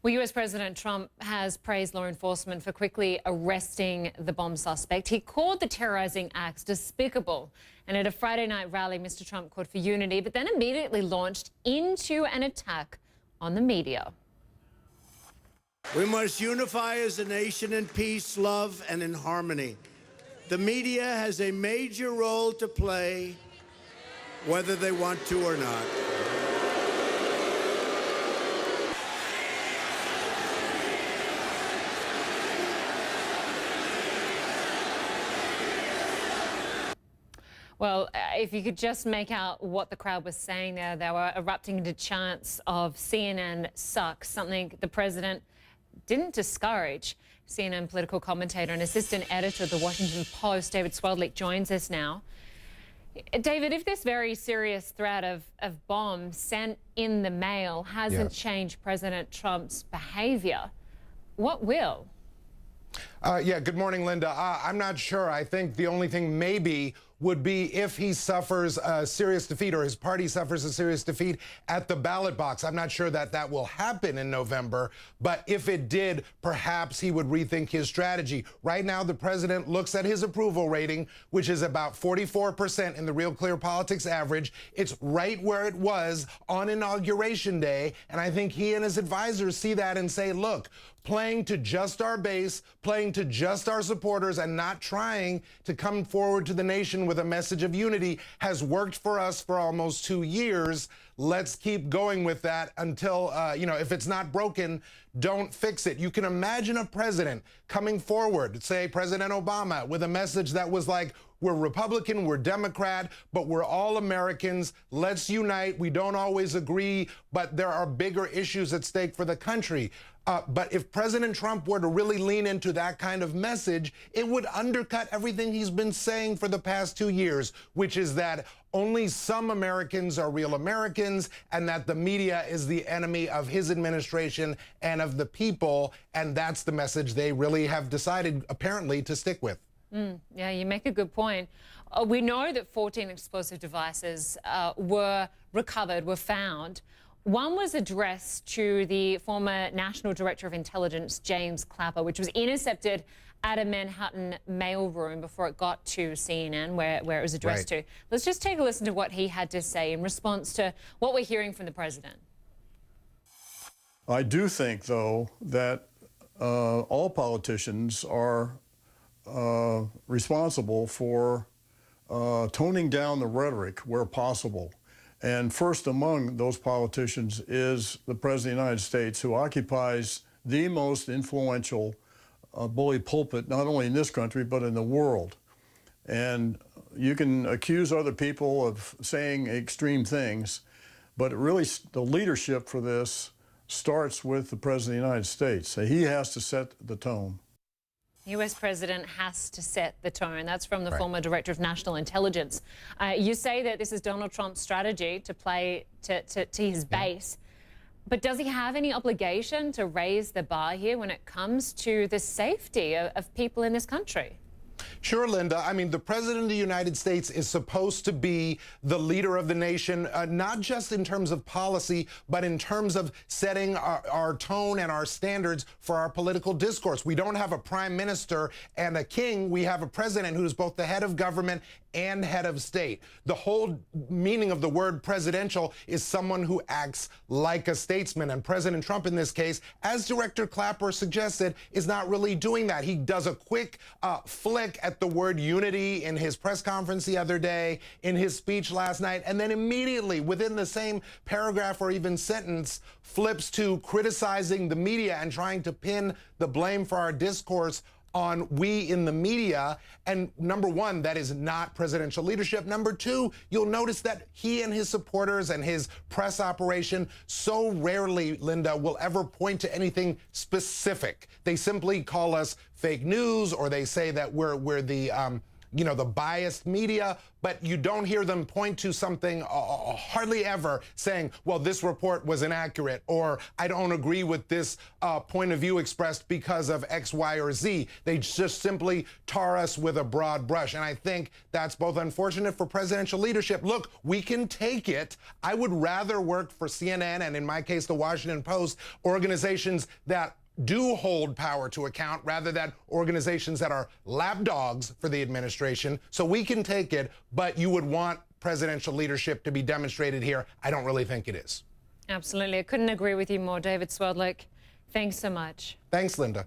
Well, US President Trump has praised law enforcement for quickly arresting the bomb suspect. He called the terrorizing acts despicable. And at a Friday night rally, Mr. Trump called for unity, but then immediately launched into an attack on the media. We must unify as a nation in peace, love, and in harmony. The media has a major role to play, whether they want to or not. Well, if you could just make out what the crowd was saying there, they were erupting into chants of CNN sucks, something the president didn't discourage. CNN political commentator and assistant editor of the Washington Post, David Swerdlick, joins us now. David, if this very serious threat of bombs sent in the mail hasn't changed President Trump's behavior, what will? Yeah, good morning, Linda. I'm not sure. I think the only thing maybe would be if he suffers a serious defeat or his party suffers a serious defeat at the ballot box. I'm not sure that that will happen in November, but if it did, perhaps he would rethink his strategy. Right now, the president looks at his approval rating, which is about 44% in the Real Clear Politics average. It's right where it was on Inauguration Day, and I think he and his advisors see that and say, look, playing to just our base, playing to just our supporters, and not trying to come forward to the nation with a message of unity has worked for us for almost 2 years. Let's keep going with that until, if it's not broken, don't fix it. You can imagine a president coming forward, say President Obama, with a message that was like, we're Republican, we're Democrat, but we're all Americans. Let's unite. We don't always agree, but there are bigger issues at stake for the country. But if President Trump were to really lean into that kind of message, it would undercut everything he's been saying for the past 2 years, which is that only some Americans are real Americans and that the media is the enemy of his administration and of the people. And that's the message they really have decided, apparently, to stick with. Yeah, you make a good point. We know that 14 explosive devices were recovered, were found. One was addressed to the former National Director of Intelligence, James Clapper, which was intercepted at a Manhattan mailroom before it got to CNN, where it was addressed to. Let's just take a listen to what he had to say in response to what we're hearing from the president. I do think, though, that all politicians are responsible for toning down the rhetoric where possible. And first among those politicians is the President of the United States, who occupies the most influential bully pulpit, not only in this country, but in the world. And you can accuse other people of saying extreme things, but really the leadership for this starts with the President of the United States. He has to set the tone. US President has to set the tone. That's from the former Director of National Intelligence. You say that this is Donald Trump's strategy to play to his base. But does he have any obligation to raise the bar here when it comes to the safety of people in this country? Sure, Linda. I mean, the President of the United States is supposed to be the leader of the nation, not just in terms of policy, but in terms of setting our tone and our standards for our political discourse. We don't have a prime minister and a king. We have a president who's both the head of government and head of state. The whole meaning of the word presidential is someone who acts like a statesman. And President Trump, in this case, as Director Clapper suggested, is not really doing that. He does a quick flick at the word unity in his press conference the other day, in his speech last night, and then immediately within the same paragraph or even sentence flips to criticizing the media and trying to pin the blame for our discourse on we in the media. And number one, that is not presidential leadership. Number two, you'll notice that he and his supporters and his press operation so rarely, Linda, will ever point to anything specific. They simply call us fake news, or they say that we're the you know, the biased media, but you don't hear them point to something hardly ever saying, well, this report was inaccurate, or I don't agree with this point of view expressed because of X, Y, or Z. They just simply tar us with a broad brush. And I think that's both unfortunate for presidential leadership. Look, we can take it. I would rather work for CNN and, in my case, the Washington Post, organizations that do hold power to account rather than organizations that are lapdogs for the administration. So we can take it, but you would want presidential leadership to be demonstrated here. I don't really think it is. Absolutely. I couldn't agree with you more, David Swerdlick. Thanks so much. Thanks, Lynda.